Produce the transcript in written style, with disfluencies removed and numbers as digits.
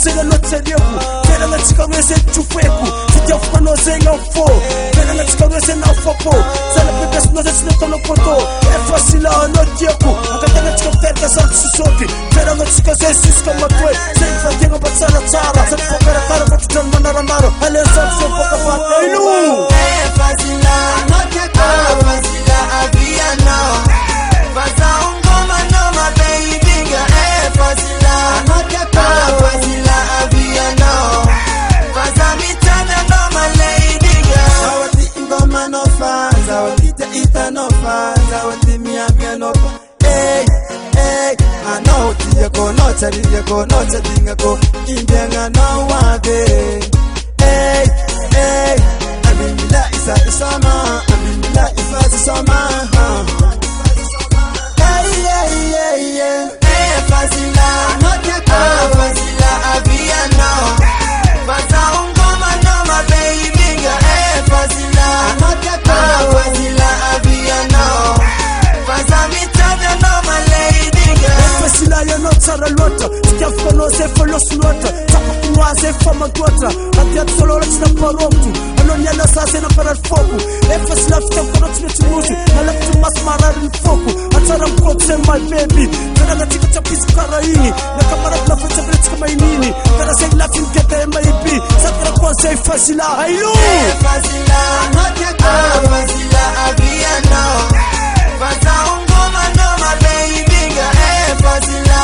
sega lotsediku tena ngatsika wese tufeku sitia fano senga fo tena ngatsika wese na fopo sana pepes no zetsina tono poto efasila no dieku akatanga tsika feta sa susoti tena ngatsika zesis kama twe sen fatenga batsara tsara sa pokara kara batjan manara maro ale sa so poka pata ilu efasila no dieku efasila avia no vaza ngoma no ma baby ga efasila no dieku efasila avia no vaza mitana no ma lady ga awati ngoma no faza awati ita no faza awati miapia no hey hey I know tiako no chariako no chadingako indenga no wade hey hey abimila isa isama abimila isa isama hey hey hey hey fasila no tiako fasila avia no fasa ngoma no ma baby ga hey fasila no tiako fasila avia no fasa mitana no ma lady ga fasila ya no tsara lota tiafko no se folos lota tapakuwa se fama gota atia tsolola tsina paromtu alonya na sase na parar foku fasila fita kono tsina tsimusu na laftu masmarar foku atara mkotse my baby tana ngatika chapisi karaini na kamara na fita vile kama inini kana say laughing get my baby sakra kwa say fasila ayo fasila no tiako fasila avia no fasa ngoma no ma baby ga fasila